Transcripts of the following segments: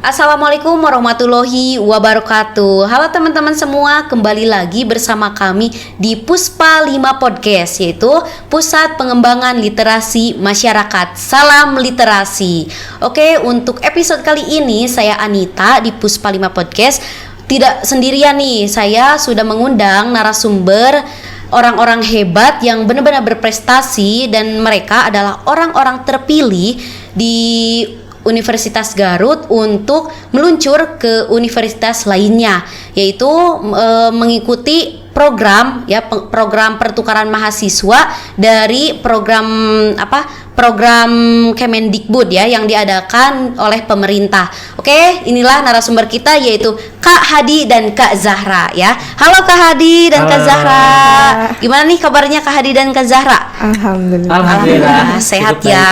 Assalamualaikum warahmatullahi wabarakatuh. Halo teman-teman semua, kembali lagi bersama kami di Puspa 5 Podcast, yaitu Pusat Pengembangan Literasi Masyarakat. Salam literasi. Oke, untuk episode kali ini saya Anita di Puspa 5 Podcast. Tidak sendirian nih, saya sudah mengundang narasumber orang-orang hebat yang benar-benar berprestasi, dan mereka adalah orang-orang terpilih di Universitas Garut untuk meluncur ke universitas lainnya, yaitu mengikuti program program pertukaran mahasiswa dari program Kemendikbud yang diadakan oleh pemerintah. Oke, inilah narasumber kita, yaitu Kak Hadi dan Kak Zahra ya. Halo Kak Hadi dan Kak Zahra. Gimana nih kabarnya Kak Hadi dan Kak Zahra? Alhamdulillah. Sehat ya.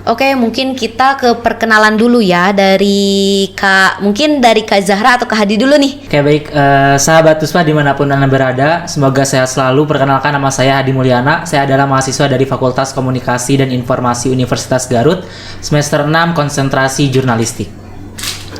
Oke, mungkin kita ke perkenalan dulu ya dari Kak Zahra atau Kak Hadi dulu nih. Oke, baik, sahabat Puspa dimanapun Anda berada, semoga sehat selalu. Perkenalkan, nama saya Hadi Mulyana. Saya adalah mahasiswa dari Fakultas Komunikasi dan Informasi Universitas Garut, semester 6 konsentrasi jurnalistik.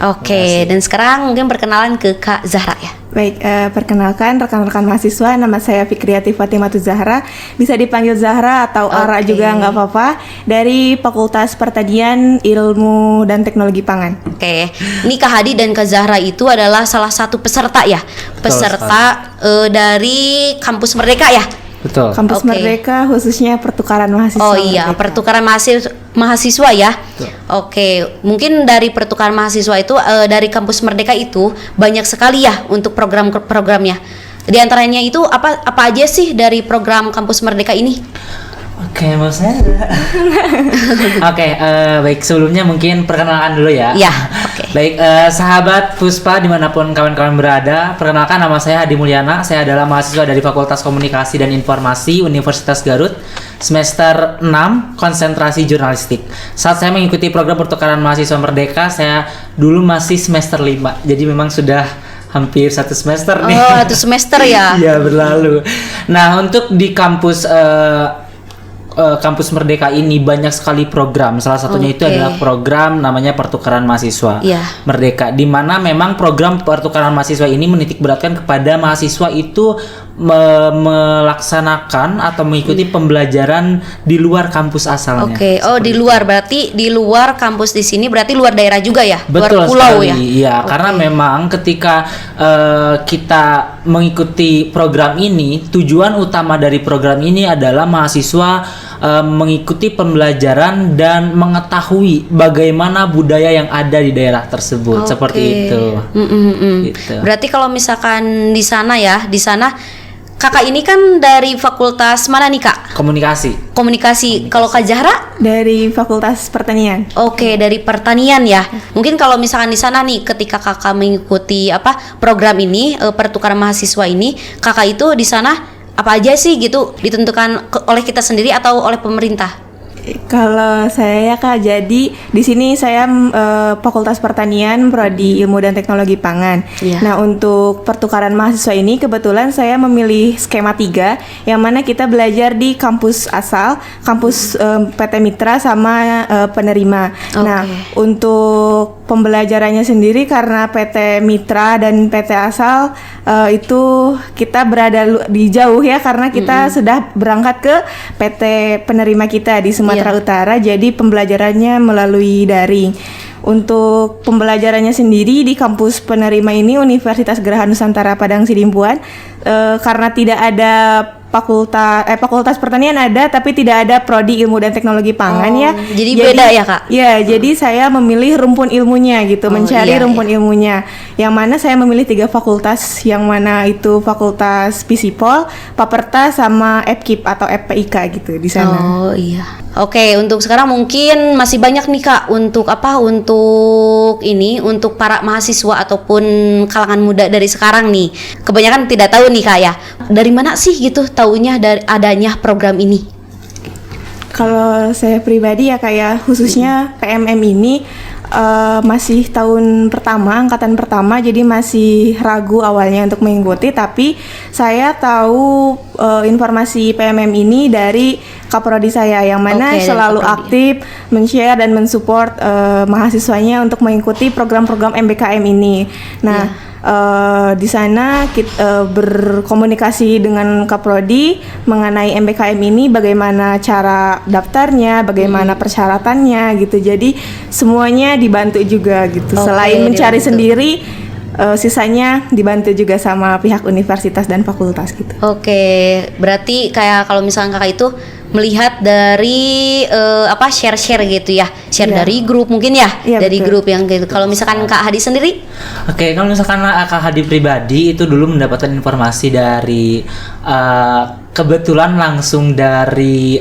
Oke, dan sekarang mungkin perkenalan ke Kak Zahra ya. Baik, perkenalkan rekan-rekan mahasiswa, nama saya Fikriati Fatimatu Zahra, bisa dipanggil Zahra atau Ara juga nggak apa-apa, dari Fakultas Pertanian, Ilmu dan Teknologi Pangan. Oke, ini Kak Hadi dan Kak Zahra itu adalah salah satu peserta ya, dari Kampus Merdeka ya. Betul. Kampus Merdeka, khususnya pertukaran mahasiswa. Oh iya, Merdeka. Pertukaran mahasiswa ya. Betul. Oke, mungkin dari pertukaran mahasiswa itu dari Kampus Merdeka itu banyak sekali ya untuk program-programnya. Di antaranya itu apa aja sih dari program Kampus Merdeka ini? Oke, mau saya. Baik, sebelumnya mungkin perkenalkan dulu ya. Ya, oke. Baik, sahabat Puspa dimanapun kawan-kawan berada, perkenalkan, nama saya Hadi Mulyana. Saya adalah mahasiswa dari Fakultas Komunikasi dan Informasi Universitas Garut, semester 6 konsentrasi jurnalistik. Saat saya mengikuti program pertukaran mahasiswa Merdeka, saya dulu masih semester 5. Jadi memang sudah hampir 1 semester nih. Oh, 1 semester ya. Iya, berlalu. Nah, untuk di Kampus Merdeka ini banyak sekali program. Salah satunya itu adalah program namanya pertukaran mahasiswa Merdeka, di mana memang program pertukaran mahasiswa ini menitik beratkan kepada mahasiswa itu melaksanakan atau mengikuti pembelajaran di luar kampus asalnya. Oke, di luar, berarti di luar kampus di sini berarti luar daerah juga ya? Betul, luar pulau sekali. Ya? Iya, karena memang ketika kita mengikuti program ini, tujuan utama dari program ini adalah mahasiswa mengikuti pembelajaran dan mengetahui bagaimana budaya yang ada di daerah tersebut. Seperti itu. Gitu. Berarti kalau misalkan di sana Kakak ini kan dari fakultas mana nih Kak? Komunikasi. Kalau Kak Zahra? Dari Fakultas Pertanian. Oke, dari pertanian ya. Mungkin kalau misalkan di sana nih, ketika Kakak mengikuti program ini, pertukaran mahasiswa ini, Kakak itu di sana apa aja sih gitu ditentukan oleh kita sendiri atau oleh pemerintah? Kalau saya Kak, jadi di sini saya Fakultas Pertanian, Prodi Ilmu dan Teknologi Pangan. Nah, untuk pertukaran mahasiswa ini kebetulan saya memilih skema 3, yang mana kita belajar di kampus asal, kampus PT Mitra sama penerima. Nah, untuk pembelajarannya sendiri karena PT Mitra dan PT asal itu kita berada di jauh ya, karena kita sudah berangkat ke PT penerima kita di Sumatera Utara, jadi pembelajarannya melalui daring. Untuk pembelajarannya sendiri di kampus penerima ini Universitas Geraha Nusantara Padang Sidimpuan, karena tidak ada fakultas pertanian ada, tapi tidak ada prodi ilmu dan teknologi pangan ya. Jadi beda ya Kak? Ya, jadi saya memilih rumpun ilmunya gitu, mencari rumpun ilmunya. Yang mana saya memilih 3 fakultas, yang mana itu fakultas Fisipol, Paperta sama FKIP atau FPIK gitu di sana. Oh iya. Oke, untuk sekarang mungkin masih banyak nih Kak untuk untuk para mahasiswa ataupun kalangan muda dari sekarang nih. Kebanyakan tidak tahu nih Kak ya. Dari mana sih gitu taunya dari adanya program ini? Kalau saya pribadi ya kayak khususnya PMM ini masih tahun pertama, angkatan pertama, jadi masih ragu awalnya untuk mengikuti, tapi saya tahu informasi PMM ini dari Kaprodi saya yang mana selalu aktif men-share dan men-support mahasiswanya untuk mengikuti program-program MBKM ini. Nah, di sana kita berkomunikasi dengan Kaprodi mengenai MBKM ini, bagaimana cara daftarnya, bagaimana persyaratannya gitu. Jadi semuanya dibantu juga gitu. Selain mencari sendiri, sisanya dibantu juga sama pihak universitas dan fakultas gitu. Oke, berarti kayak kalau misalnya kakak itu melihat dari share gitu ya, dari grup mungkin ya, dari betul. grup yang gitu. Kalau misalkan Kak Hadi sendiri? Oke, kalau misalkan Kak Hadi pribadi itu dulu mendapatkan informasi dari kebetulan langsung dari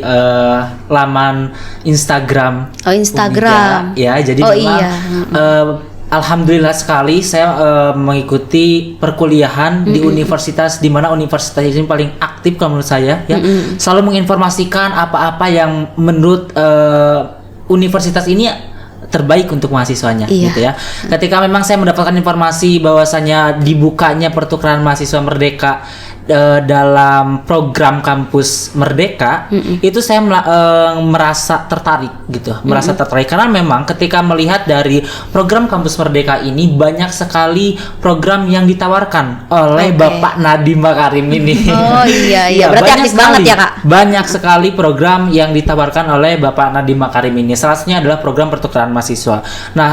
laman Instagram. Oh, Instagram. Unija, ya, jadi memang alhamdulillah sekali saya mengikuti perkuliahan di universitas, di mana universitas ini paling aktif kalau menurut saya ya. Selalu menginformasikan apa-apa yang menurut universitas ini terbaik untuk mahasiswanya gitu ya. Ketika memang saya mendapatkan informasi bahwasanya dibukanya pertukaran mahasiswa merdeka dalam program kampus Merdeka, itu saya merasa tertarik gitu, merasa tertarik karena memang ketika melihat dari program kampus Merdeka ini banyak sekali program yang ditawarkan oleh Bapak Nadiem Makarim ini. Oh iya, berarti aktif banget ya Kak. Banyak sekali program yang ditawarkan oleh Bapak Nadiem Makarim ini. Salah satunya adalah program pertukaran mahasiswa. Nah,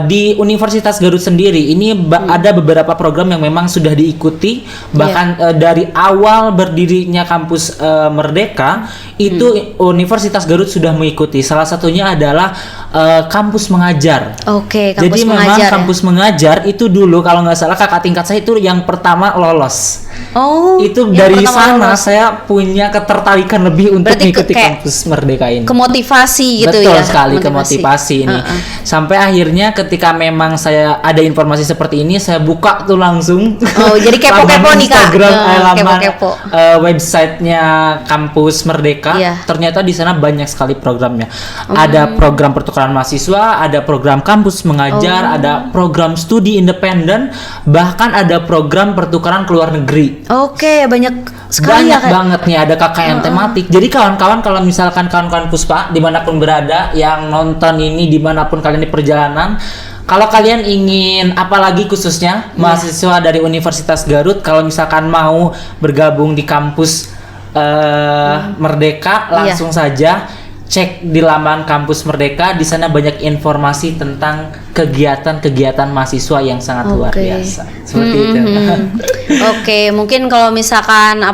di Universitas Garut sendiri ini ada beberapa program yang memang sudah diikuti, bahkan dari awal berdirinya kampus Merdeka itu Universitas Garut sudah mengikuti. Salah satunya adalah kampus mengajar. Oke, kampus jadi mengajar. Memang kampus mengajar itu dulu kalau nggak salah kakak tingkat saya itu yang pertama lolos. Oh, itu dari sana saya punya ketertarikan lebih untuk berarti mengikuti kampus Merdeka ini. Kemotivasi gitu. Betul ya. sekali, kemotivasi ini. Sampai akhirnya ketika memang saya ada informasi seperti ini, saya buka tuh langsung. Oh, jadi kepo-kepo nih Kak. Instagram, laman kepo-kepo. Websitenya kampus Merdeka. Ternyata di sana banyak sekali programnya. Ada program pertukaran mahasiswa, ada program kampus mengajar, ada program studi independen, bahkan ada program pertukaran ke luar negeri. Oke, banyak sekali banyak ya Kak. banget nih, ada KKN tematik. Jadi kawan-kawan kalau misalkan kawan-kawan Puspa dimanapun berada yang nonton ini dimanapun kalian di perjalanan, kalau kalian ingin, apalagi khususnya mahasiswa dari Universitas Garut, kalau misalkan mau bergabung di kampus Merdeka, langsung saja cek di laman kampus Merdeka. Di sana banyak informasi tentang kegiatan-kegiatan mahasiswa yang sangat luar biasa. Seperti itu. Oke, mungkin kalau misalkan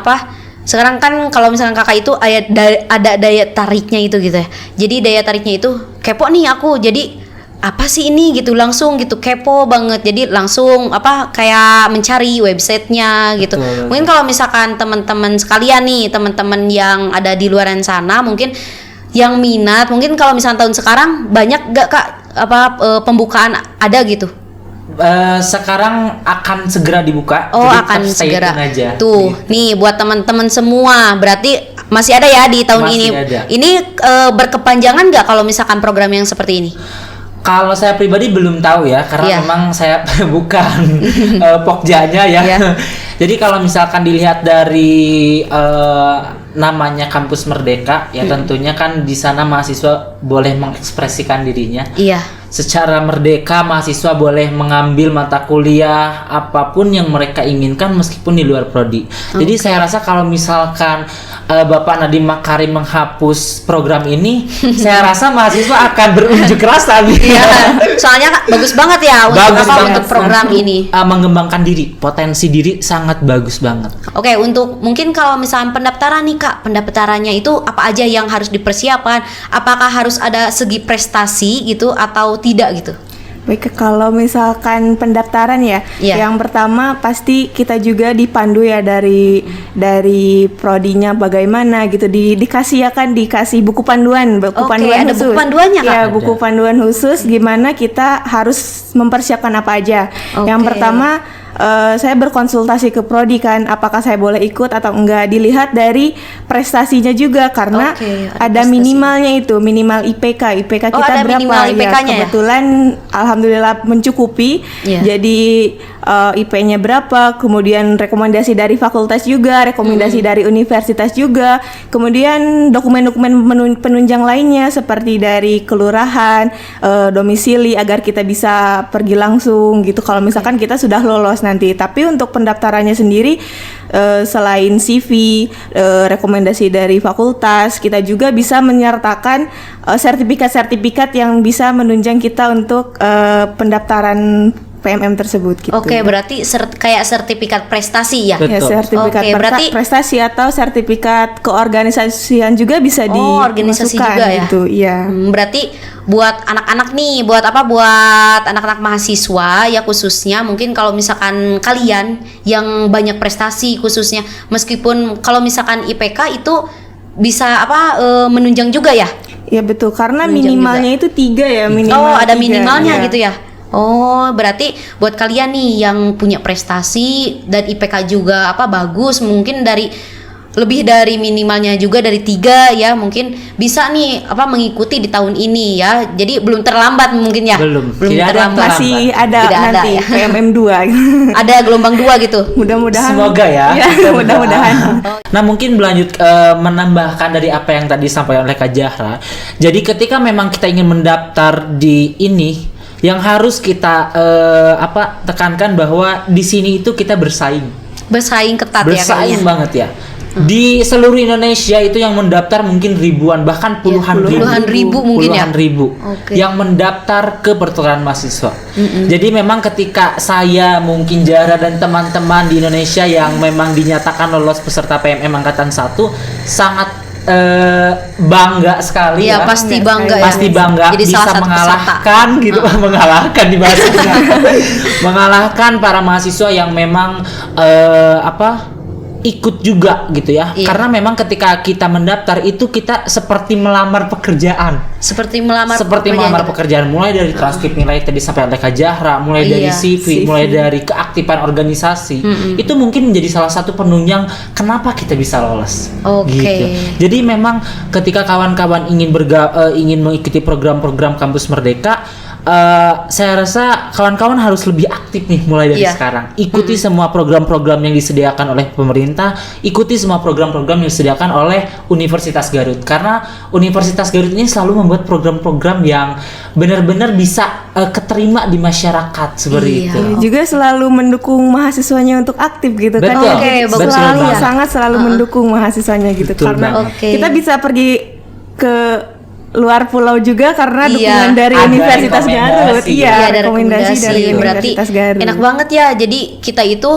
sekarang kan kalau misalkan kakak itu ada daya tariknya itu gitu ya. Jadi daya tariknya itu kepo nih aku. Jadi apa sih ini gitu, langsung gitu kepo banget. Jadi langsung kayak mencari websitenya gitu. Mungkin kalau misalkan teman-teman sekalian nih, teman-teman yang ada di luaran sana mungkin yang minat, mungkin kalau misalnya tahun sekarang banyak gak Kak pembukaan ada gitu? Sekarang akan segera dibuka. Oh, jadi akan segera. Aja. Tuh, nih buat teman-teman semua, berarti masih ada ya di tahun masih ini. Ada. Ini berkepanjangan nggak kalau misalkan program yang seperti ini? Kalau saya pribadi belum tahu ya, karena memang saya bukan pokjanya ya. Jadi kalau misalkan dilihat dari namanya kampus Merdeka, ya tentunya kan di sana mahasiswa boleh mengekspresikan dirinya. Secara merdeka, mahasiswa boleh mengambil mata kuliah apapun yang mereka inginkan meskipun di luar prodi. Jadi saya rasa kalau misalkan Bapak Nadiem Makarim menghapus program ini, saya rasa mahasiswa akan berunjuk rasa nih. Soalnya bagus banget ya untuk program ini. Mengembangkan diri, potensi diri sangat bagus banget. Oke, untuk mungkin kalau misalnya pendaftaran nih Kak, pendaftarannya itu apa aja yang harus dipersiapkan? Apakah harus ada segi prestasi gitu atau tidak gitu? Baik, kalau misalkan pendaftaran yang pertama pasti kita juga dipandu ya dari prodinya bagaimana gitu, dikasih buku panduan panduan ada khusus. Buku panduannya Kak? Ya, buku panduan khusus gimana kita harus mempersiapkan apa aja. Yang pertama saya berkonsultasi ke prodi kan, apakah saya boleh ikut atau enggak, dilihat dari prestasinya juga karena ada minimalnya itu, minimal IPK kita ada berapa minimal IPK-nya kebetulan alhamdulillah mencukupi. Jadi IP-nya berapa, kemudian rekomendasi dari fakultas juga, rekomendasi dari universitas juga, kemudian dokumen-dokumen penunjang lainnya seperti dari kelurahan, domisili agar kita bisa pergi langsung gitu kalau misalkan kita sudah lolos nanti. Tapi untuk pendaftarannya sendiri selain CV, rekomendasi dari fakultas, kita juga bisa menyertakan sertifikat-sertifikat yang bisa menunjang kita untuk pendaftaran PMM tersebut gitu. Oke, berarti kayak sertifikat prestasi ya? Ya, Betul. sertifikat Oke, berarti prestasi atau sertifikat keorganisasian juga bisa organisasi dimasukkan juga ya? gitu. Iya. Berarti buat anak-anak nih, buat anak-anak mahasiswa ya, khususnya mungkin kalau misalkan kalian yang banyak prestasi khususnya, meskipun kalau misalkan IPK itu bisa menunjang juga ya? Ya betul, karena Menunjang minimalnya itu 3 ya, minimal. ada 3, minimalnya ya. gitu ya. Oh, berarti buat kalian nih yang punya prestasi dan IPK juga bagus, mungkin lebih dari minimalnya juga dari 3 ya, mungkin bisa nih mengikuti di tahun ini ya. Jadi belum terlambat mungkin ya. Belum. Tidak ada terlambat. Masih ada Tidak ada nanti ya. PMM 2. Ada gelombang 2 gitu. Mudah-mudahan. Semoga ya. Ya, mudah-mudahan. Nah, mungkin berlanjut menambahkan dari apa yang tadi disampaikan oleh Kak Zahra. Jadi ketika memang kita ingin mendaftar di ini, yang harus kita tekankan bahwa di sini itu kita bersaing Ketat ya bersaing kayaknya. banget ya. Di seluruh Indonesia itu yang mendaftar mungkin ribuan, bahkan puluhan ribu mungkin ya. puluhan ribu Oke. yang mendaftar ke pertukaran mahasiswa. Jadi memang ketika saya, mungkin Zahra dan teman-teman di Indonesia yang memang dinyatakan lolos peserta PMM angkatan 1 sangat bangga sekali Iya, ya. pasti bangga ya. Pasti bangga Jadi bisa salah satu mengalahkan gitu, mengalahkan di bahasanya. Mengalahkan para mahasiswa yang memang ikut juga gitu ya. Iya. Karena memang ketika kita mendaftar itu kita seperti melamar pekerjaan. Seperti melamar Pekerjaan mulai dari transkrip nilai tadi sampai oleh Kak Zahra, mulai dari Iya, CV, mulai dari keaktifan organisasi. Itu mungkin menjadi salah satu penunjang kenapa kita bisa lolos. Oke. Gitu. Jadi memang ketika kawan-kawan ingin mengikuti program-program Kampus Merdeka, saya rasa kawan-kawan harus lebih aktif nih mulai dari Iya. sekarang. Ikuti semua program-program yang disediakan oleh pemerintah, ikuti semua program-program yang disediakan oleh Universitas Garut. Karena Universitas Garut ini selalu membuat program-program yang benar-benar bisa keterima di masyarakat seperti Iya. itu. Juga selalu mendukung mahasiswanya untuk aktif gitu kan. Betul. Oke, Jadi bagus selalu banget. sangat selalu mendukung mahasiswanya gitu. Betul Karena banget. Oke. kita bisa pergi ke luar pulau juga karena Iya, dukungan dari ada Universitas rekomendasi. Garut. Iya, ada rekomendasi dari berarti Universitas Garut. enak banget ya. Jadi kita itu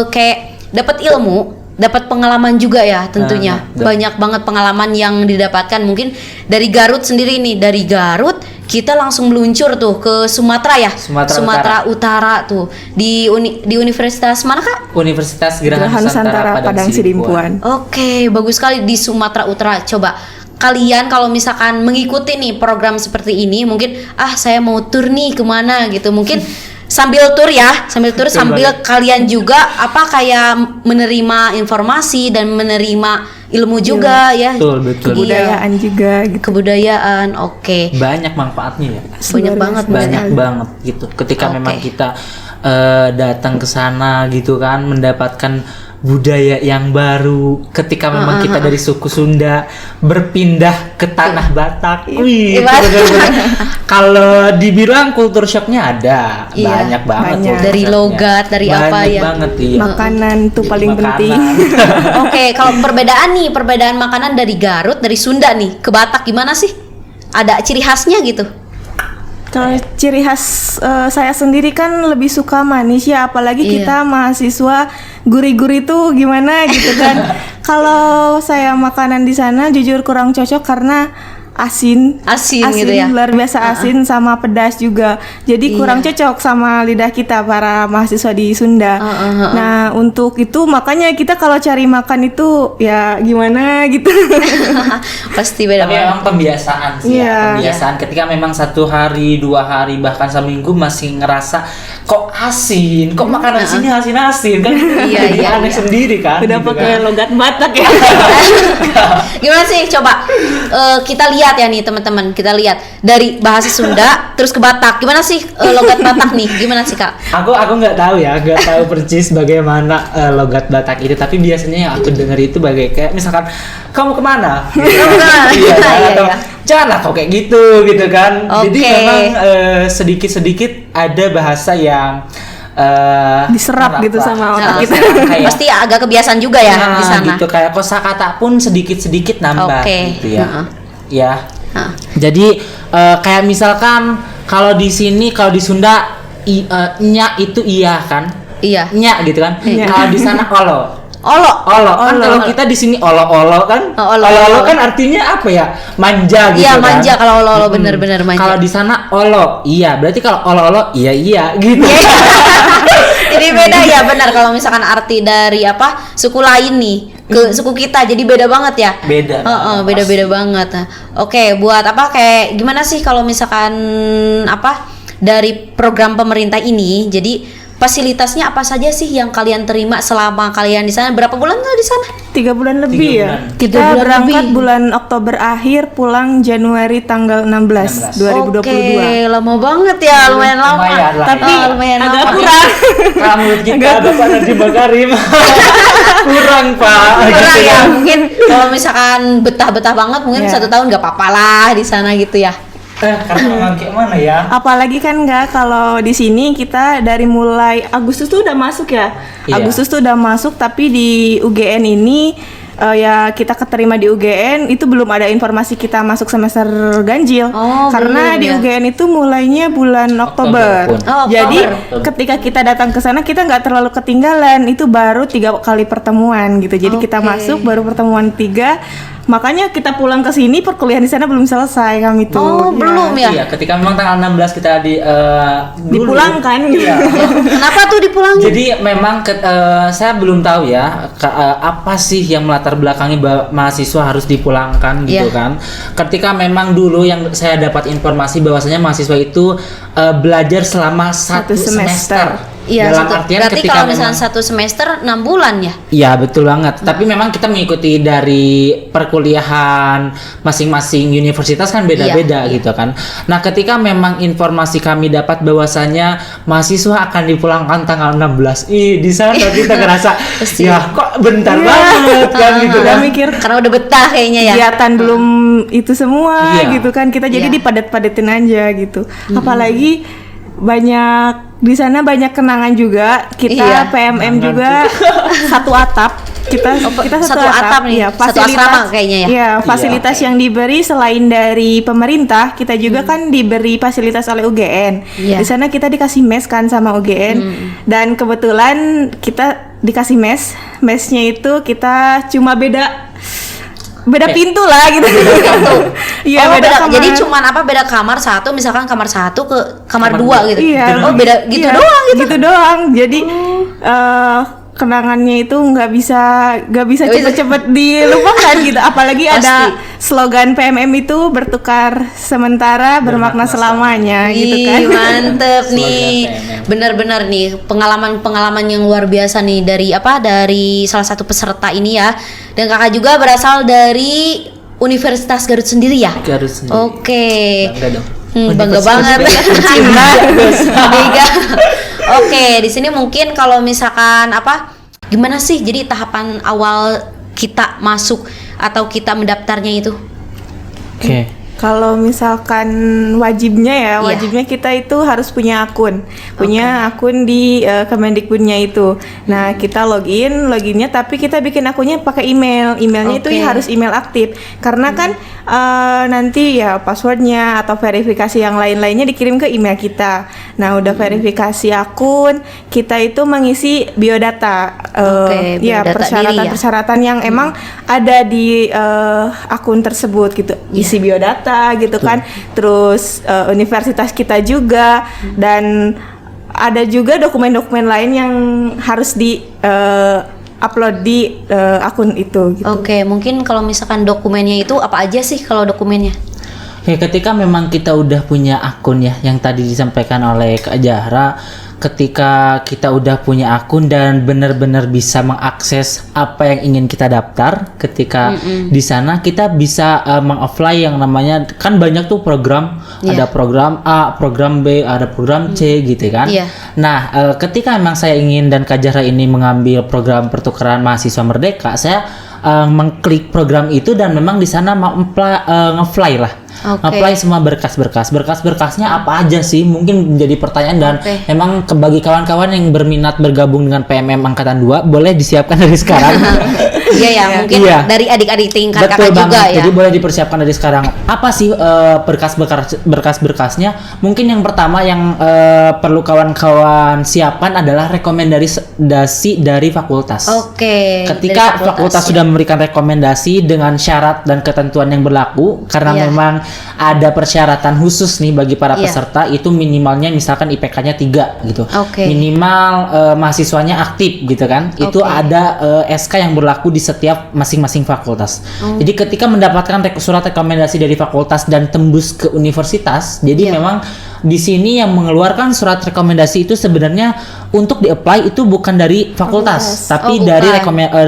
kayak dapat ilmu, dapat pengalaman juga ya tentunya. Betul. Banyak banget pengalaman yang didapatkan mungkin dari Garut sendiri nih. Dari Garut kita langsung meluncur tuh ke Sumatera ya. Sumatera Utara tuh. Di Universitas mana Kak? Universitas Geraha Geraha Nusantara Padang Sidimpuan. Oke, bagus sekali di Sumatera Utara. Coba kalian kalau misalkan mengikuti nih program seperti ini, mungkin saya mau tur nih kemana gitu, mungkin sambil tur sambil kalian juga kayak menerima informasi dan menerima ilmu juga ya. Betul. Kebudayaan juga gitu. Kebudayaan, oke. Banyak manfaatnya ya. Banyak banget. Banyak banget gitu. Ketika Oke. memang kita datang ke sana gitu kan, mendapatkan budaya yang baru. Ketika memang kita dari suku Sunda berpindah ke tanah Batak, wih, itu Iya. benar-benar. Kalau dibilang culture shocknya ada, Iya, banyak banget. banyak. culture Dari shocknya. logat, dari apa Banyak ya. banget, iya. Makanan tuh paling Makanan. penting. Oke, kalau perbedaan makanan dari Garut, dari Sunda nih ke Batak gimana sih? Ada ciri khasnya gitu? Kalau ciri khas saya sendiri kan lebih suka manis ya, apalagi Iya. kita mahasiswa gurih-gurih tuh gimana gitu kan. Kalau saya makanan di sana jujur kurang cocok karena asin Gitu ya. luar biasa asin sama pedas juga, jadi kurang cocok sama lidah kita para mahasiswa di Sunda. Nah untuk itu makanya kita kalau cari makan itu ya gimana gitu. Pasti beda Tapi banget. memang pembiasaan sih Iya. ya. Pembiasaan ketika memang 1 hari, 2 hari, bahkan seminggu masih ngerasa kok asin, kok makanan sini asin-asin kan. Iya, Jadi iya, aneh iya. sendiri kan. Udah gitu pakai kan. logat Batak ya. Gimana sih coba kita lihat lihat ya nih teman-teman, kita lihat dari bahasa Sunda terus ke Batak. Gimana sih logat Batak nih? Gimana sih Kak? Aku nggak tahu ya, nggak tahu persis bagaimana logat Batak itu. Tapi biasanya yang aku dengar itu kayak misalkan kamu kemana? Iya, atau janganlah kok kayak gitu kan. Jadi memang sedikit-sedikit ada bahasa yang diserap gitu sama otak kita. Pasti agak kebiasaan juga ya di sana. Gitu kayak kosakata pun sedikit-sedikit nambah gitu ya. Ya. Jadi kayak misalkan kalau di sini kalau di Sunda nya itu iya kan? Iya. Nya gitu kan. Kalau di sana olo. Olo kan kalau kita di sini olo kan? Olo kan artinya apa ya? Manja gitu kan. Iya, manja kalau olo bener-bener manja. Kalau di sana olo, iya. Berarti kalau olo iya gitu. Jadi beda ya, benar kalau misalkan arti dari suku lain nih ke suku kita jadi beda banget ya. Beda banget. Oke, buat kayak gimana sih kalau misalkan dari program pemerintah ini, jadi fasilitasnya apa saja sih yang kalian terima selama kalian di sana? Berapa bulan tuh di sana? 3 bulan lebih ya. Kita berangkat bulan Oktober akhir, pulang Januari tanggal 16 2022. Oke, lama banget ya, lumayan lama. Tapi lumayan agak lama. kurang. Kamu kita Bapak Nadiem Makarim. Kurang Pak. Kurang ya, mungkin kalau misalkan betah-betah banget mungkin 1 tahun nggak apa-apa lah di sana gitu ya. Karena memang kayak mana ya? Apalagi kan kalau di sini kita dari mulai Agustus tuh udah masuk ya. Iya. Agustus tuh udah masuk, tapi di UGN ini ya kita keterima di UGN itu belum ada informasi kita masuk semester ganjil. Karena di UGN itu mulainya bulan Oktober. Jadi ketika kita datang ke sana kita nggak terlalu ketinggalan. Itu baru 3 kali pertemuan gitu. Jadi kita masuk baru pertemuan 3. Makanya kita pulang ke sini perkuliahan di sana belum selesai kami tuh. Belum ya? Iya, ketika memang tanggal 16 kita dipulangkan. Iya. Kenapa tuh dipulangin? Jadi memang saya belum tahu ya apa sih yang melatar belakangi mahasiswa harus dipulangkan gitu kan. Ketika memang dulu yang saya dapat informasi bahwasanya mahasiswa itu belajar selama 1 semester. Iya, dalam artian berarti ketika kalau misalnya 1 semester 6 bulan ya? Iya, betul banget. Tapi memang kita mengikuti dari perkuliahan masing-masing universitas kan beda-beda gitu kan. Nah, ketika memang informasi kami dapat bahwasanya mahasiswa akan dipulangkan tanggal 16. Di sana kita ngerasa ya kok bentar banget kan gitu kan. Mikir karena udah betah kayaknya ya. Kegiatan belum itu semua gitu kan. Kita jadi dipadat-padatin aja gitu. Apalagi di sana banyak kenangan juga. Kita PMM juga satu atap. Kita satu atap nih. Ya, satu asrama kayaknya ya. Iya, fasilitas yang diberi selain dari pemerintah, kita juga kan diberi fasilitas oleh UGN. Di sana kita dikasih mes kan sama UGN. Dan kebetulan kita dikasih mes. Mesnya itu kita cuma beda pintu lah gitu. Iya, beda kamar. Jadi cuman beda kamar satu, misalkan kamar 1 ke kamar 2 gitu. Iya. Beda gitu doang gitu. Gitu doang. Jadi kenangannya itu nggak bisa cepet-cepet dilupakan gitu. Apalagi ada slogan PMM itu bertukar sementara bermakna selamanya gitu kan. Mantep nih. Benar-benar nih pengalaman yang luar biasa nih dari salah satu peserta ini ya. Dan kakak juga berasal dari Universitas Garut sendiri ya? Garut sendiri. Oke. Bangga dong. Bangga banget. Oke, di sini mungkin kalau misalkan gimana sih jadi tahapan awal kita masuk atau kita mendaftarnya itu? Oke. Kalau misalkan wajibnya kita itu harus punya akun di Kemendikbudnya itu. Nah, kita loginnya tapi kita bikin akunnya pakai emailnya itu harus email aktif karena kan nanti ya passwordnya atau verifikasi yang lain-lainnya dikirim ke email kita. Nah, udah verifikasi akun, kita itu mengisi biodata, persyaratan yang emang ada di akun tersebut gitu, isi biodata gitu kan, terus universitas kita juga, dan ada juga dokumen-dokumen lain yang harus di upload di akun itu gitu. Oke, mungkin kalau misalkan dokumennya itu apa aja sih kalau dokumennya? Ketika memang kita udah punya akun ya yang tadi disampaikan oleh Kak Zahra, ketika kita udah punya akun dan benar-benar bisa mengakses apa yang ingin kita daftar, ketika di sana kita bisa meng-apply yang namanya, kan banyak tuh program, ada program A, program B, ada program C gitu kan. Nah, ketika memang saya ingin dan Kak Zahra ini mengambil program pertukaran mahasiswa merdeka, saya mengklik program itu dan memang di sana mau nge-fly lah. Apply semua berkas-berkasnya apa aja sih, mungkin menjadi pertanyaan, dan memang bagi kawan-kawan yang berminat bergabung dengan PMM Angkatan 2 boleh disiapkan dari sekarang. Mungkin dari adik-adik tingkat Betul kakak banget. juga ya. Jadi boleh dipersiapkan dari sekarang. Apa sih berkas-berkasnya? Mungkin yang pertama yang perlu kawan-kawan siapkan adalah rekomendasi dari fakultas. Ketika fakultas sudah memberikan rekomendasi dengan syarat dan ketentuan yang berlaku, karena memang ada persyaratan khusus nih bagi para peserta, itu minimalnya misalkan IPK-nya 3 gitu. Minimal mahasiswanya aktif gitu kan. Itu ada SK yang berlaku di setiap masing-masing fakultas. Jadi ketika mendapatkan surat rekomendasi dari fakultas dan tembus ke universitas, jadi memang di sini yang mengeluarkan surat rekomendasi itu sebenarnya untuk di-apply itu bukan dari fakultas, tapi dari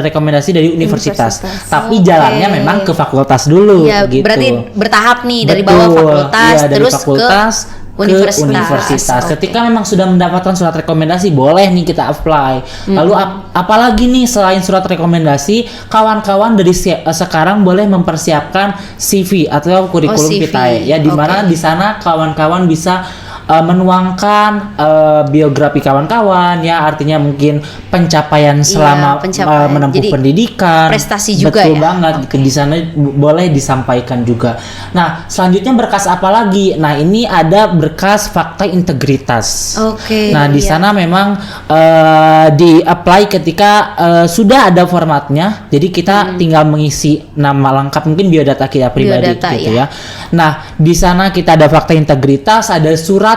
rekomendasi dari universitas. Tapi jalannya memang ke fakultas dulu gitu. Berarti bertahap nih, dari bawah fakultas dari terus fakultas ke universitas. Ketika memang sudah mendapatkan surat rekomendasi, boleh nih kita apply. Lalu apalagi nih selain surat rekomendasi, kawan-kawan dari sekarang boleh mempersiapkan CV atau kurikulum vitae ya, di mana di sana kawan-kawan bisa menuangkan biografi kawan-kawan ya, artinya mungkin pencapaian selama menempuh pendidikan, prestasi juga. Betul banget. Di sana boleh disampaikan juga. Nah, selanjutnya berkas apa lagi? Nah, ini ada berkas fakta integritas. Nah, di sana memang di-apply ketika sudah ada formatnya. Jadi kita tinggal mengisi nama lengkap, mungkin biodata kita pribadi gitu ya. Nah, di sana kita ada fakta integritas, ada surat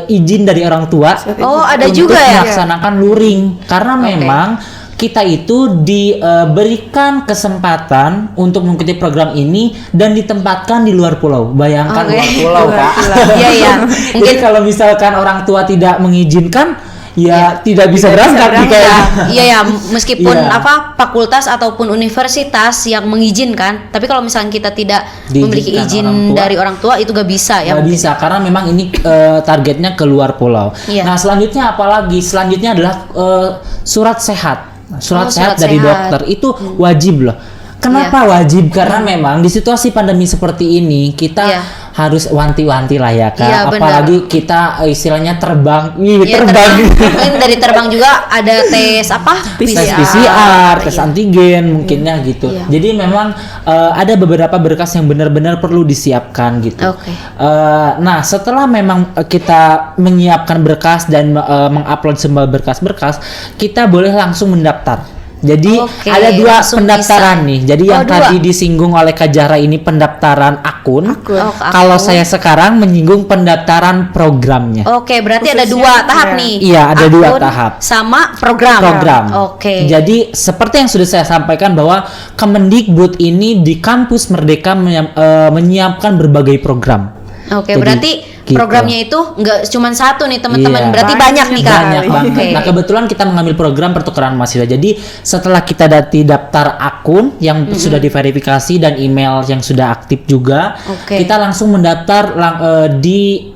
izin dari orang tua ada untuk juga ya melaksanakan luring, karena memang kita itu diberikan kesempatan untuk mengikuti program ini dan ditempatkan di luar pulau. Bayangkan luar pulau, Kak. Mungkin kalau misalkan orang tua tidak mengizinkan, tidak bisa berangkat meskipun fakultas ataupun universitas yang mengizinkan, tapi kalau misalnya kita tidak memiliki izin dari orang tua, itu gak bisa ya. Gak bisa, karena memang ini targetnya keluar pulau. Nah, selanjutnya apalagi? Selanjutnya adalah surat sehat. Surat sehat dari dokter itu wajib loh. Kenapa wajib? Karena memang di situasi pandemi seperti ini kita harus wanti-wanti lah ya, Kak. Apalagi kita istilahnya terbang. Dari terbang juga ada tes PCR, tes antigen mungkinnya gitu. Jadi memang ada beberapa berkas yang benar-benar perlu disiapkan gitu. Nah, setelah memang kita menyiapkan berkas dan mengupload semua berkas-berkas, kita boleh langsung mendaftar. Jadi ada dua pendaftaran nih. Jadi yang tadi disinggung oleh Kak Zahra ini pendaftaran akun. Kalau saya sekarang menyinggung pendaftaran programnya. Berarti ada dua tahap nih. Iya, ada dua tahap. Sama program. Jadi seperti yang sudah saya sampaikan bahwa Kemendikbud ini di kampus Merdeka menyiapkan berbagai program. Berarti programnya itu nggak cuma satu nih teman-teman, berarti banyak nih, Kak. Banyak banget. Nah, kebetulan kita mengambil program pertukaran mahasiswa. Jadi setelah kita daftar akun yang sudah diverifikasi dan email yang sudah aktif juga, kita langsung mendaftar di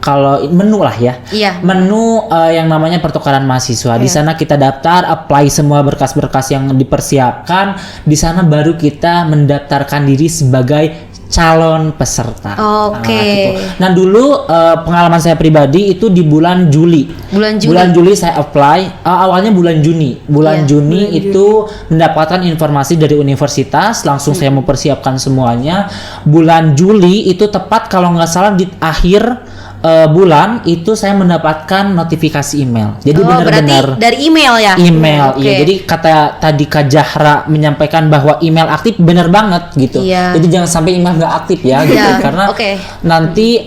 kalau menu lah ya. Menu yang namanya pertukaran mahasiswa. Di sana kita daftar, apply semua berkas-berkas yang dipersiapkan. Di sana baru kita mendaftarkan diri sebagai calon peserta. Gitu. Nah, dulu pengalaman saya pribadi itu di bulan Juli. Bulan Juli saya apply. Awalnya bulan Juni. Bulan Juni itu mendapatkan informasi dari universitas, langsung saya mempersiapkan semuanya. Bulan Juli itu tepat kalau nggak salah di akhir bulan itu saya mendapatkan notifikasi email. Jadi benar-benar dari email ya. Jadi kata tadi Kak Zahra menyampaikan bahwa email aktif, benar banget gitu. Jadi jangan sampai email nggak aktif ya gitu. Karena nanti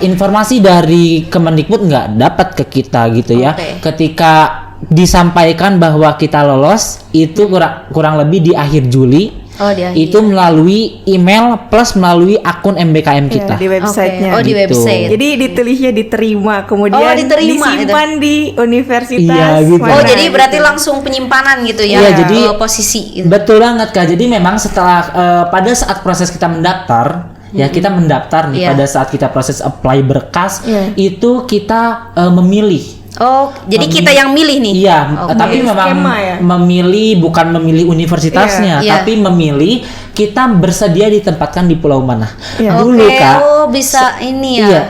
informasi dari Kemendikbud nggak dapat ke kita gitu ya. Ketika disampaikan bahwa kita lolos itu kurang lebih di akhir Juli. Oh, di akhir. Itu melalui email plus melalui akun MBKM kita. Di websitenya. Oh, di Gitu. website. Jadi ditulisnya diterima, kemudian Oh, diterima disimpan di universitas. Iya, gitu. Oh, mana jadi berarti gitu. langsung penyimpanan gitu ya. Iya, jadi posisi gitu. Betul banget Kak. Jadi memang setelah pada saat proses kita mendaftar, ya kita mendaftar nih Iya. pada saat kita proses apply berkas, Iya. itu kita memilih. Oh, jadi kita yang milih nih. Iya, Oke. tapi memang Skema ya? memilih bukan memilih universitasnya, Iya. tapi memilih kita bersedia ditempatkan di pulau mana. Iya. Dulu Oke, Kak. oh bisa ini ya. Iya,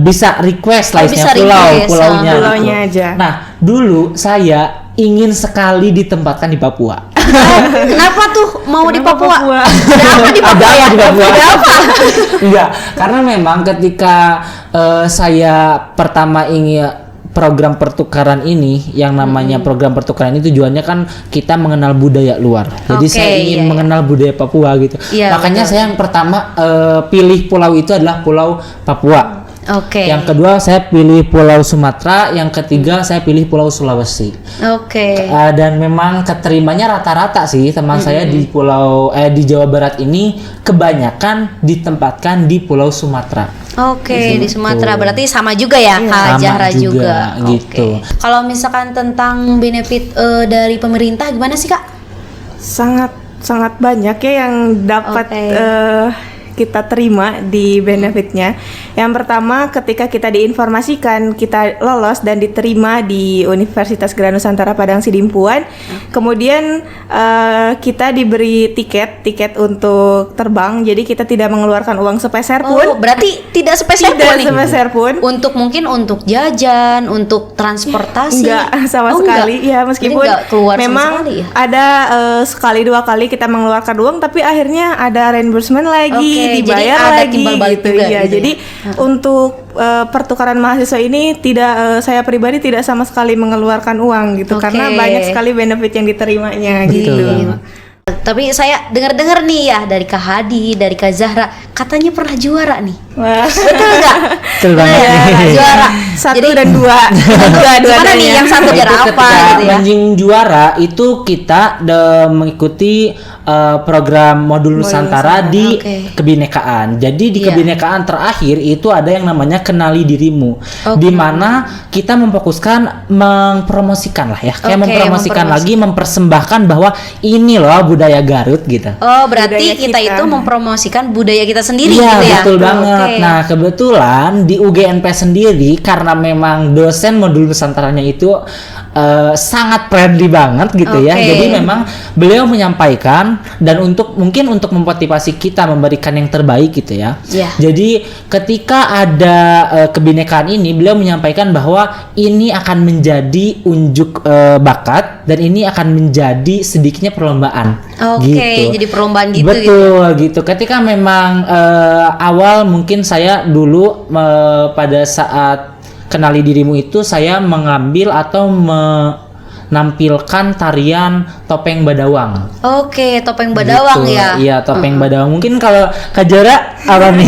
bisa request lah Oh, istilahnya, bisa request, pulaunya. pulaunya gitu. aja. Nah, dulu saya ingin sekali ditempatkan di Papua. Kenapa tuh mau di Kenapa Papua? Papua? Ada apa di Papua? Ada apa ya? di Papua? Ada apa? Enggak, karena memang ketika saya pertama ingin program pertukaran ini, yang namanya program pertukaran ini tujuannya kan kita mengenal budaya luar. Jadi Oke, saya ingin iya, mengenal budaya Papua gitu. Iya, Makanya betul. saya yang pertama pilih pulau itu adalah Pulau Papua. Oke. Yang kedua saya pilih Pulau Sumatera, yang ketiga saya pilih Pulau Sulawesi. Oke. Dan memang keterimanya rata-rata sih teman saya di di Jawa Barat ini kebanyakan ditempatkan di Pulau Sumatera. Oke, di Sumatera berarti sama juga ya Kak Sama Zahra juga, juga. gitu. Oke. Kalau misalkan tentang benefit dari pemerintah gimana sih Kak? Sangat banyak ya yang dapat Oke. kita terima di benefitnya. Yang pertama, ketika kita diinformasikan kita lolos dan diterima di Universitas Geraha Nusantara Padang Sidimpuan, kemudian kita diberi tiket untuk terbang. Jadi kita tidak mengeluarkan uang sepeser pun. Oh, berarti tidak sepeser Tidak pun nih. sepeser pun. Untuk mungkin untuk jajan, untuk transportasi. Enggak sama Oh, sekali. enggak. Ya Jadi meskipun enggak keluar sama memang sekali ya? ada sekali dua kali kita mengeluarkan uang, tapi akhirnya ada reimbursement lagi, Oke, dibayar jadi ada lagi timbal balik gitu juga ya. gitu Jadi untuk pertukaran mahasiswa ini tidak saya pribadi tidak sama sekali mengeluarkan uang gitu, Oke. karena banyak sekali benefit yang diterimanya Betul gitu. banget. Tapi saya dengar-dengar nih ya dari Kak Hadi, dari Kak Zahra, katanya pernah juara nih. Wah. Betul nggak? Betul banget. Iya, juara. Satu dan dua. Gimana nih yang satu Itu juara apa ketika gitu ya? menjing juara itu kita mengikuti program modul Nusantara di Oke. kebinekaan. Jadi di Iya. kebinekaan terakhir itu ada yang namanya kenali dirimu, Oke. di mana kita memfokuskan mempromosikan lah ya, kayak Oke, mempromosikan lagi, mempersembahkan bahwa ini loh budaya Garut gitu. Oh, berarti Budaya kita kita. itu mempromosikan budaya kita sendiri Iya, gitu ya? betul banget. Oke. Nah, kebetulan di UGNP sendiri karena memang dosen modul Nusantaranya itu sangat friendly banget gitu ya. Oke. Jadi memang beliau menyampaikan dan mungkin untuk memotivasi kita memberikan yang terbaik gitu ya. Iya. Jadi ketika ada kebinekaan ini, beliau menyampaikan bahwa ini akan menjadi unjuk bakat dan ini akan menjadi sedikitnya perlombaan. Oke, gitu. jadi perlombaan gitu. Betul gitu. Ketika memang awal mungkin saya dulu pada saat kenali dirimu itu saya mengambil atau menampilkan tarian topeng Badawang. Oke, topeng Badawang Gitu. ya. Iya, topeng Badawang. Mungkin kalau Kak Jara apa nih?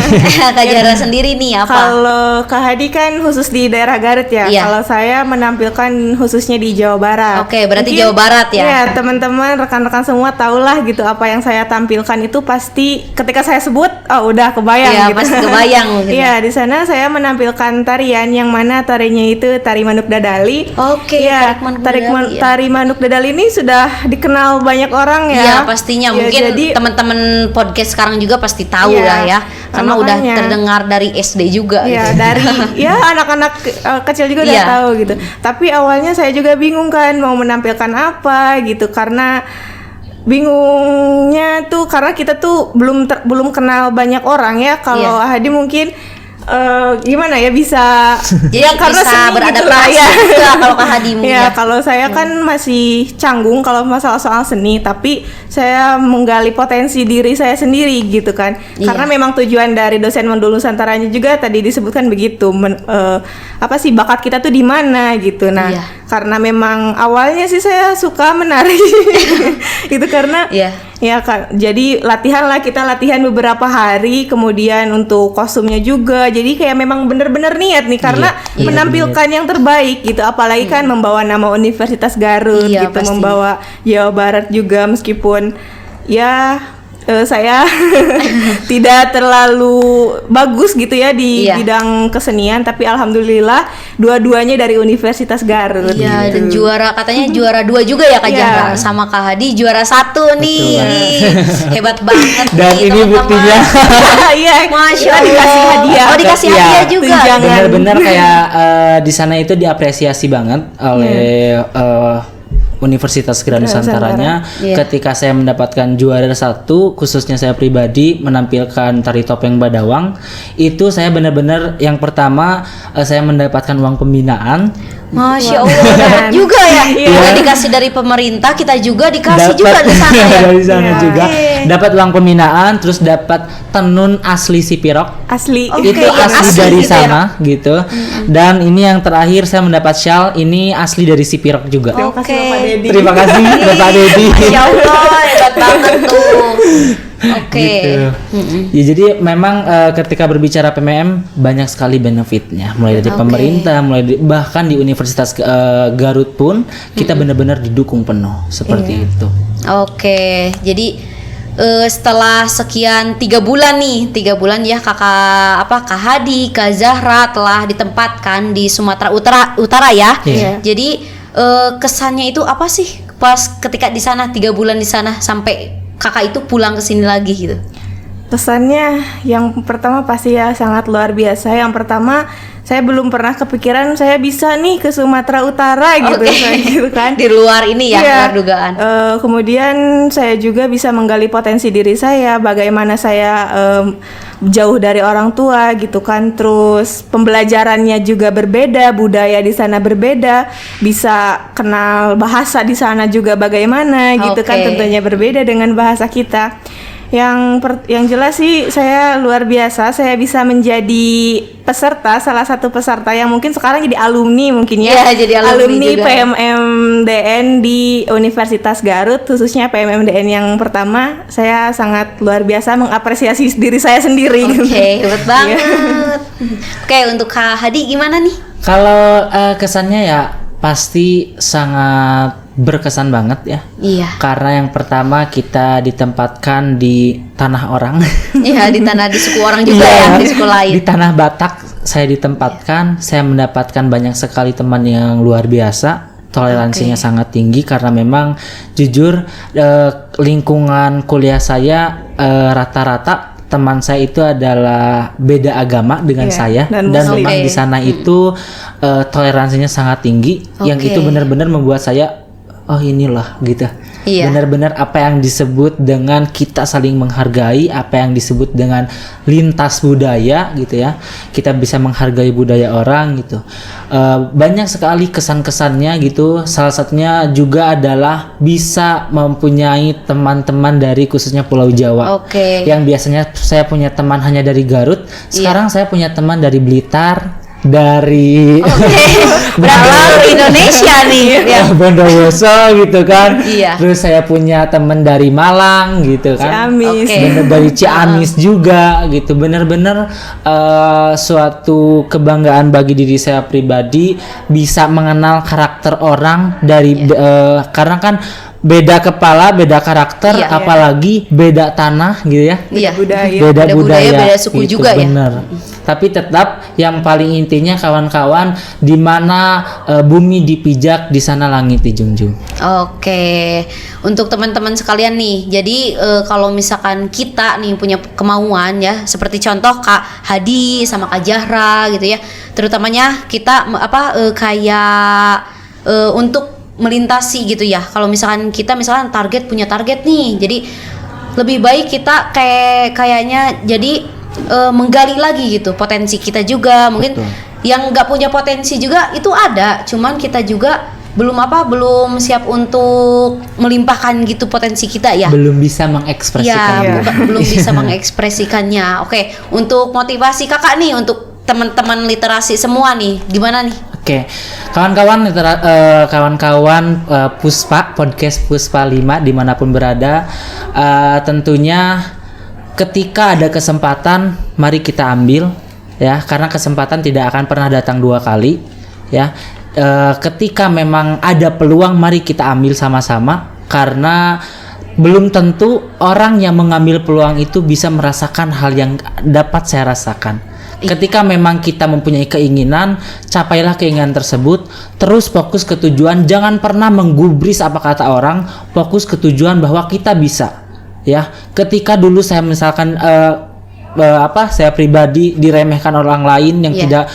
Kak Zahra sendiri nih apa? Kalau Kak Hadi kan khusus di daerah Garut ya. Iya. Kalau saya menampilkan khususnya di Jawa Barat. Oke, berarti Jawa Barat ya? Iya, teman-teman, rekan-rekan semua tahulah gitu apa yang saya tampilkan itu pasti ketika saya sebut, oh udah kebayang Iya, gitu. pasti kebayang gitu. Iya, di sana saya menampilkan tarian yang mana tarinya itu tari Manuk Dadali. Oke, Iya, tari Manuk Dadali ini sudah dikenal banyak orang ya. Iya, pastinya. Iya, Mungkin jadi teman-teman podcast sekarang juga pasti tahu Iya, lah ya. Karena udah makanya. terdengar dari SD juga Iya, gitu. dari ya anak-anak kecil juga udah Iya. tahu gitu. Tapi awalnya saya juga bingung kan mau menampilkan apa gitu, karena bingungnya tuh karena kita tuh belum kenal banyak orang ya. Kalau Iya. Hadi mungkin gimana ya bisa Jadi ya karena bisa seni gitu beradaptasi lah ya. juga kalau Kak Hadi mungkin Ya, ya. kalau saya kan masih canggung kalau masalah soal seni, tapi saya menggali potensi diri saya sendiri gitu kan. Iya. Karena memang tujuan dari dosen modul Nusantaranya juga tadi disebutkan begitu, apa sih bakat kita tuh di mana gitu. Nah, Iya. karena memang awalnya sih saya suka menari itu karena Iya. ya Kak, jadi kita latihan beberapa hari, kemudian untuk kostumnya juga. Jadi kayak memang bener-bener niat nih karena Iya, menampilkan yang terbaik gitu. Apalagi kan membawa nama Universitas Garut Iya, gitu, pasti. membawa Jawa Barat juga, meskipun ya saya tidak terlalu bagus gitu ya di Iya. bidang kesenian, tapi alhamdulillah dua-duanya dari Universitas Garut. Iya, gitu. dan katanya juara 2 juga ya Kak Iya. Jahra, sama Kak Hadi juara 1 nih. Hebat banget Dan nih, ini teman-teman. buktinya. Iya, Masya kita Allah. dikasih hadiah. Oh, dikasih Iya, hadiah juga. tunjangan. Benar-benar kayak di sana itu diapresiasi banget oleh Universitas Gera Nusantaranya Iya. ketika saya mendapatkan juara 1, khususnya saya pribadi menampilkan tari topeng Badawang. Itu saya benar-benar yang pertama saya mendapatkan uang pembinaan. Masya Allah, dapat juga ya. Iya. Udah dikasih dari pemerintah, kita juga dikasih juga di sana ya. dari sana Iya. juga Oke. dapat uang pembinaan, terus dapat tenun asli Sipirok. Asli. Oke, Itu yang asli asli dari gitu ya. sana gitu. Dan ini yang terakhir saya mendapat shawl, ini asli dari Sipirok juga. Terima kasih Oke. Bapak Dedi. Terima kasih Bapak Dedi. Masya Allah, hebat banget tuh. Oke. Gitu. Ya, jadi memang ketika berbicara PMM banyak sekali benefitnya, mulai dari Oke. pemerintah, bahkan di Universitas Garut pun kita benar-benar didukung penuh seperti Iya. itu. Oke, jadi setelah sekian 3 bulan nih, 3 bulan ya Kak Hadi, Kak Zahra telah ditempatkan di Sumatera Utara ya. Iya. Jadi kesannya itu apa sih pas ketika di sana 3 bulan di sana sampai Kakak itu pulang ke sini lagi gitu? Pesannya yang pertama pasti ya sangat luar biasa. Yang pertama, saya belum pernah kepikiran saya bisa nih ke Sumatera Utara gitu, Oke. gitu kan. Di luar ini ya, Iya. luar dugaan. Kemudian saya juga bisa menggali potensi diri saya, bagaimana saya jauh dari orang tua gitu kan. Terus pembelajarannya juga berbeda, budaya di sana berbeda, bisa kenal bahasa di sana juga bagaimana gitu kan, Oke. tentunya berbeda dengan bahasa kita. Yang jelas sih saya luar biasa, saya bisa menjadi salah satu peserta yang mungkin sekarang jadi alumni mungkin ya. Iya, jadi alumni juga. PMMDN di Universitas Garut, khususnya PMMDN yang pertama. Saya sangat luar biasa mengapresiasi diri saya sendiri. Oke, hebat banget. Iya. Oke, untuk Kak Hadi gimana nih? Kalau kesannya ya pasti sangat berkesan banget ya. Iya. Karena yang pertama kita ditempatkan di tanah orang. Iya, di suku orang juga ya, di suku lain. Di tanah Batak saya ditempatkan, saya mendapatkan banyak sekali teman yang luar biasa. Toleransinya sangat tinggi karena memang jujur lingkungan kuliah saya rata-rata teman saya itu adalah beda agama dengan Iya, saya dan dan Muslim. memang Oke. di sana itu toleransinya sangat tinggi yang Oke. itu benar-benar membuat saya oh inilah gitu. Iya. Benar-benar apa yang disebut dengan kita saling menghargai, apa yang disebut dengan lintas budaya gitu ya. Kita bisa menghargai budaya orang gitu. Banyak sekali kesan-kesannya gitu. Salah satunya juga adalah bisa mempunyai teman-teman dari khususnya Pulau Jawa. Oke. Yang biasanya saya punya teman hanya dari Garut, sekarang saya punya teman dari Blitar, dari Dalam Indonesia nih ya. Bondowoso gitu kan. Iya. Terus saya punya teman dari Malang gitu kan. Ciamis. Oke. Bener dari Ciamis juga gitu. Bener-bener suatu kebanggaan bagi diri saya pribadi bisa mengenal karakter orang dari karena kan beda kepala, beda karakter, Iya. apalagi beda tanah gitu ya. Iya. budaya. Beda Beda budaya, beda suku gitu, juga ya. bener. Tapi tetap yang paling intinya kawan-kawan di mana bumi dipijak di sana langit dijunjung. Oke, untuk teman-teman sekalian nih, jadi kalau misalkan kita nih punya kemauan ya, seperti contoh Kak Hadi sama Kak Zahra gitu ya, terutamanya kita kayak untuk melintasi gitu ya. Kalau misalkan kita misalkan punya target nih, jadi lebih baik kita kayaknya jadi menggali lagi gitu potensi kita juga. Mungkin Betul. yang nggak punya potensi juga itu ada, cuman kita juga belum siap untuk melimpahkan gitu potensi kita ya. Belum bisa mengekspresikan Ya, diri. belum bisa mengekspresikannya. Oke, untuk motivasi kakak nih untuk teman-teman literasi semua nih, gimana nih? Oke, kawan-kawan Puspa podcast Puspa 5 dimanapun berada, tentunya ketika ada kesempatan mari kita ambil ya, karena kesempatan tidak akan pernah datang 2 kali ya. Ketika memang ada peluang mari kita ambil sama-sama, karena belum tentu orang yang mengambil peluang itu bisa merasakan hal yang dapat saya rasakan. Ketika memang kita mempunyai keinginan, capailah keinginan tersebut, terus fokus ke tujuan, jangan pernah menggubris apa kata orang, fokus ke tujuan bahwa kita bisa. Ya, ketika dulu saya misalkan saya pribadi diremehkan orang lain yang tidak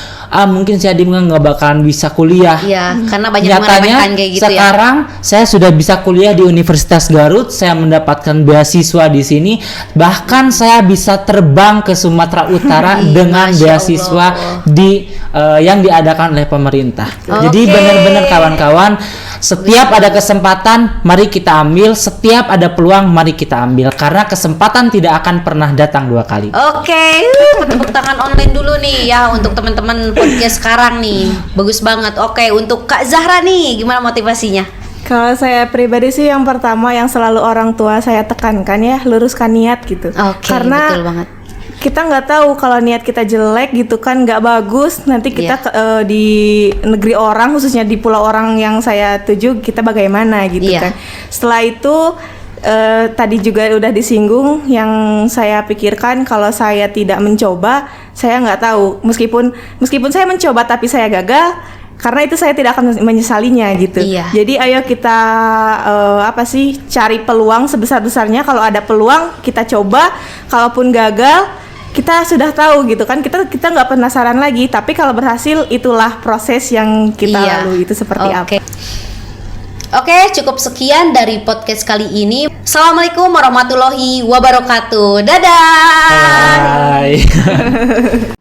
mungkin saya nggak bakalan bisa kuliah. Iya, karena banyak Nyatanya meremehkan kayak gitu sekarang saya sudah bisa kuliah di Universitas Garut, saya mendapatkan beasiswa di sini, bahkan saya bisa terbang ke Sumatera Utara dengan Masya beasiswa Allah. yang diadakan oleh pemerintah. Jadi benar-benar kawan-kawan, setiap ada kesempatan mari kita ambil, setiap ada peluang mari kita ambil, karena kesempatan tidak akan pernah datang dua kali. Oke, tepuk tangan online dulu nih ya untuk teman-teman podcast sekarang nih. Bagus banget. Oke, untuk Kak Zahra nih, gimana motivasinya? Kalau saya pribadi sih yang pertama yang selalu orang tua saya tekankan ya, luruskan niat gitu. Oke, Karena betul banget. kita nggak tahu kalau niat kita jelek gitu kan, nggak bagus, nanti kita di negeri orang, khususnya di pulau orang yang saya tuju, kita bagaimana gitu kan. Setelah itu tadi juga udah disinggung, yang saya pikirkan kalau saya tidak mencoba, saya nggak tahu, meskipun saya mencoba tapi saya gagal, karena itu saya tidak akan menyesalinya gitu. Jadi ayo kita cari peluang sebesar-besarnya. Kalau ada peluang kita coba, kalaupun gagal kita sudah tahu gitu kan, kita nggak penasaran lagi, tapi kalau berhasil itulah proses yang kita lalui, itu seperti apa. Oke, cukup sekian dari podcast kali ini. Assalamualaikum warahmatullahi wabarakatuh. Dadah. Bye.